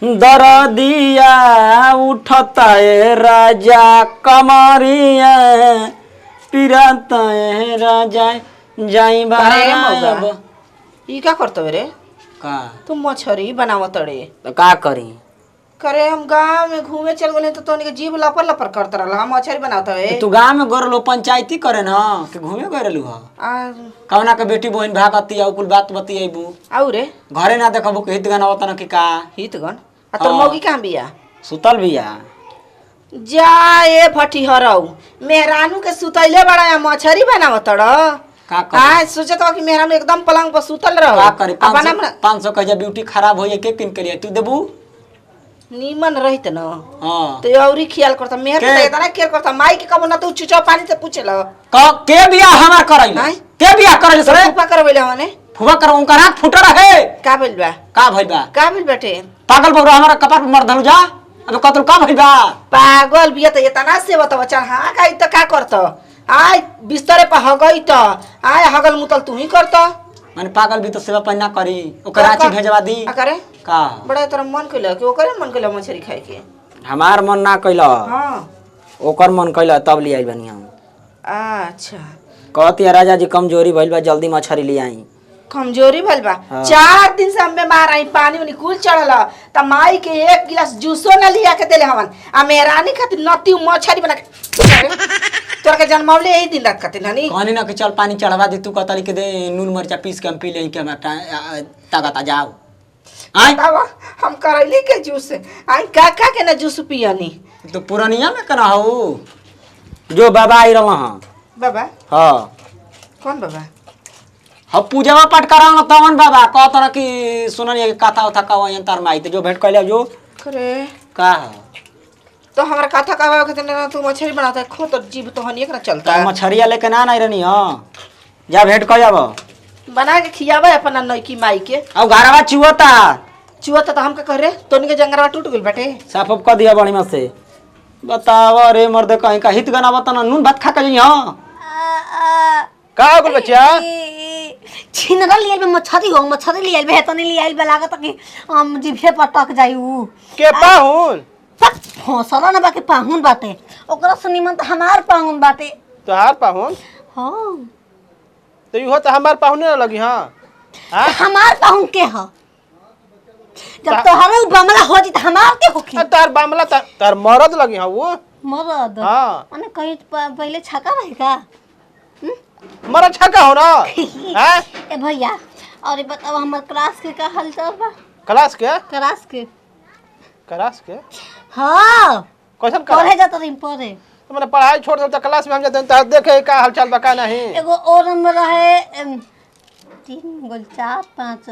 दरदिया उठता है राजा कमरिया पिराता है राजा जाई बाबा। ई का करतो रे? का तुम मछरी बनावत रे? तो का करी? करे हम गांव में घूमे चल गए तो तोनी के जीभ लपर लपर करत रहला। हम मछरी बनावत है। तू गांव में गोरलो पंचायती करे ना कि घूमे गरलू ह? कवना के बेटी बहन भागती आ कुल बात बतियबू आउ रे घरे ना देखबू के हित गाना वतन कि का हितगन आ तोर मौगी कहां बिया? सुतल बिया। जा ए फटी हरौ मेहरानू के सुतैले बड़ा या मछरी बनावत र? का करे? हां सोचत हो कि मेहरानू एकदम पलंग पर सुतल रहो। का करे? 500 कहिया ब्यूटी खराब होई के किन के लिए तू देबू? नीमन रहित न हां तो औरी ख्याल करता। मेहर तो इतना केयर करता। माई के कबो ना तू चुचा पानी से पूछेला के बिया हमार करैला? के बिया करैला सरे? फूफा करवेले हने फुवा कर उनका आंख फुट रहे का भइल बा? का भइल बा? का भइल बेटे? पागल बौरा हमारा कपार पर मर धनु जा। अब कतल का भइल बा? पागल बिया त इतना से बता बच्चा। हां का त का करत? आय बिस्तरे पर हगई त आय हगल मुतल तू ही करत। माने पागल भी तो सेवा पन्ना करी ओकर रांची भेजवा दी करे का? बड़ा तोरा मन कइला कि ओकरे मन कइला मछली खाए के? हमार मन ना कइला हां ओकर मन कइला तब ले आई बनी हम। अच्छा कहती राजा जी कमजोरी भइल बा जल्दी मछरी ले आई। कमजोरी भइल बा? हाँ। 4 दिन से हम बीमार आई। पानी उनी कुल चढ़ल त माई के 1 गिलास जूसो न लिया के देले हवन आ मेहरानी खातिर नती मछरी बना के तोरा के जन्मौले यही दिन रात खातिर हनी कहनी ना कि चल पानी चढ़वा दे तू कहतली के दे नून मरचा पीस के हम पी ले के हम ताकत आ जाओ। आय बाबा हम करैली के जूस आई काका के ना जूस पियनी तो पुरानिया में कना हो जो बाबा आई रहल हां। बाबा हां कौन बाबा? हम पूजावा पाठ कराव न तवन बाबा कहत कि सुननी कथा उथा कहवा तार माई ते जो भेंट कइले जो करे का तो हमरा कथा कहवा के ना तू मछली बनाता खो तो जीव तो हनी एकरा चलता तो मछरिया लेके ना नहीं रहनी हां जा भेंट कर जाब बना के खियावे अपना नईकी माई के। अब घरवा चुवता चुवता तो हम का करे तोनी के जंगरवा टूट गेल बेटे साफ अप कर दिया बढ़िया से बताव रे मर्द कहीं का हित गाना बता नून भात खा के जई हां का हो गल बच्चा? छिनरा लियल में मछरी लियल में तो नहीं लियल बे लागत कि हम जीभे पटक जाई उ के पाहुन फसला ना बाकी पाहुन बाटे ओकरा से निमन त हमार पाहुन बाटे। तोहार पाहुन? हां तो इहो त हमार पाहुन ना लगी हां। हां हमार पाहुन के ह? जब तोहरे बमला हो जी त हमार के होखी? तार बमला तार मरद लगी हां वो मरद हां माने कहीं पहले छका रहे का? मरद छका हो ना हैं? ए भैया और बताओ हमर क्लास के का हाल चाल बा? क्लास के क्लास के हां कैसन का पढ़े जात रही पढ़े तो मैंने पढ़ाई छोड़ दे त क्लास में हम जाते त देखे का हाल चाल बा का नहीं। एगो और नंबर रहे 3 गोल 4 5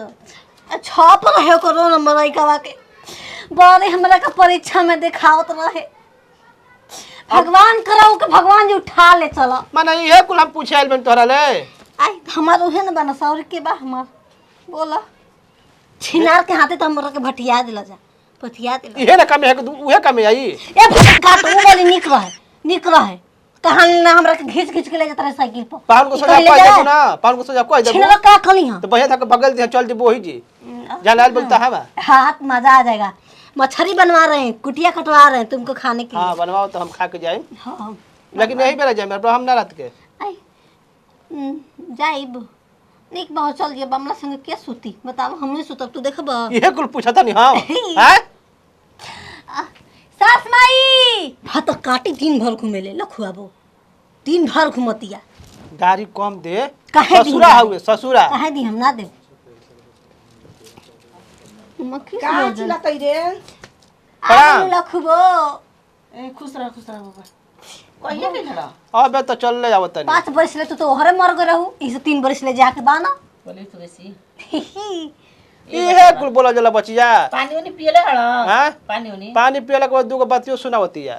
6 पर रहे करो नंबर आई का के बारे हमरा का परीक्षा में दिखावत रहे। भगवान कराओ के भगवान जी उठा ले चला माने ये कुल हम पूछे आइल बन तोहरा ले आई हमार उहे न बना सौर के बा हमार बोला छिनार के हाथे तो हमरा के भटिया दिला जा पटिया दिला इहे ना कमे है उहे कमे आई ए का तो बोली निक रहे कहां ना हमरा के घिच के ले जात रहे साइकिल पर पान को सजा कोई देखो ना पान को सजा कोई देखो छिनार का खली हां तो भैया था के बगल दे चल जे वही जी जालाल बोलता है बा हाथ मजा आ जाएगा। मछली बनवा रहे हैं कुटिया कटवा रहे हैं तुमको खाने के लिए। हां बनवाओ तो हम खा के जाए। हां लेकिन नहीं बेरा जाए मेरे हम ना रात के आई जाइब निक बहुत चल गया बमला संग के सुती बताओ हमने सुतब तू देखब इहे कुल पूछता नहीं हां हैं सास माई हाथ काटी दिन भर घूमे ले लखुआबो दिन भर घुमतिया गाड़ी कम दे काहे दी ससुरा हुए ससुरा काहे दी हम ना दे मक्खी का चिल्ला तई रे आ लखुबो ए खुश रह बाबा कहिए के खड़ा अबे तो चल ले जावत नहीं 5 बरस ले तो हरे मर गए रहू इसे 3 बरस ले जाके बाना बोली तो बेसी इहे कुल बोला जला बचिया पानी उनी पियले हड़ा हां पानी पियला के बाद दूगो बातियो सुनावती है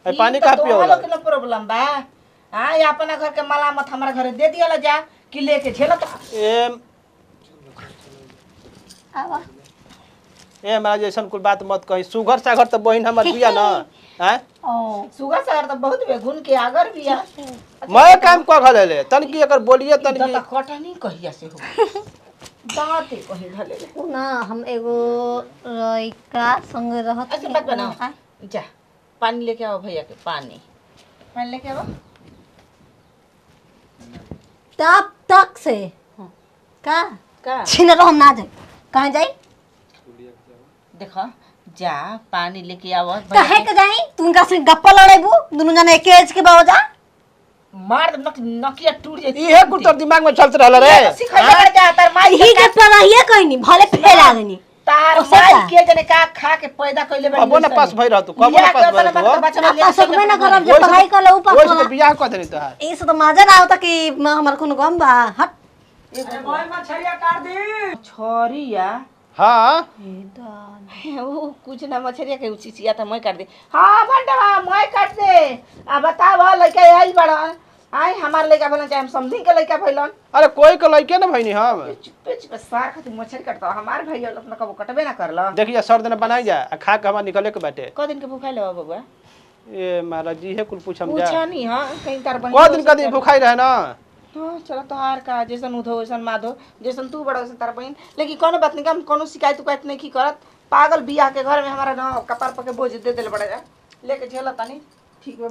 ए पानी का पियोला के प्रॉब्लम बा हां ये अपना घर के मलामत हमरा घरे दे दियाला जा कि लेके झेला तो ए आवा ए महाराज जैसन कुल बात मत कही सुगर सागर तो बहिन हमर बिया ना हैं ओ सुगर सागर तो बहुत बेगुन के आगर बिया मैं काम क घले ले तन की एकर बोलिए तन की तो कटनी कहिया से हो दांते कहीं धले ले। उ ना हम एगो लइका संग रहत अच्छा बात बनाओ। जा पानी लेके आओ भैया के पानी लेके आओ। तब तक से का का छीन रहो हम ना जाए कहाँ जाई देखो जा पानी लेके आओ। कहे के जाई तुमका से गप्पा लड़ाइबू दोनों जना एक एज के बावजा मार दे नकिया टूट जाई। इहे कुल तोर दिमाग में चलत रहल रे। सिखाइले कर जा तार माई ही के पराहिए कहनी भले फेला देनी तार ओसे माई का? के जने का खा के पैदा कइले बड़ी। कबो ना पास भई रहतु कबो ना पास भई रहतु आपका सकबे ना करब जे पढ़ाई कर लो ऊपर ओइ से बियाह क देनी तोहार। ई से तो मजा ना आवता कि हमर कोनो गम बा हट छोरिया हां वो कुछ ना मछरिया के उचिचिया त मैं काट दे। हां भंडवा मैं काट दे। आ बताव लइका आइल बड़ा आई हमार लइका बनन चाहे हम समधी के लइका भइलन। अरे कोई के लइके ना भइनी हम। चुपे चुपे सार खातिर मछरी काटता हमार भैया अपना कबो कटबे ना करला। देखिए सर दिन बनाई जा आ खा के हमरा निकले के बाटे। क दिन के भूखाइल हो बबुआ? ए महाराज जी हे कुल पूछम जा। पूछा नहीं हां कहीं तार बहन को दिन का दिन भूखाई रहे ना। हां चलो तोहार का जैसन उधो वैसन माधो जैसन तू बड़ा वैसन तार बहन। लेकिन कोनो बात नहीं हम कोनो शिकायत उकायत नहीं की करत। पागल बियाह के घर में हमारा ना कपार पर के बोझ दे देले बड़ा जा लेके झेला तनी ठीक बा।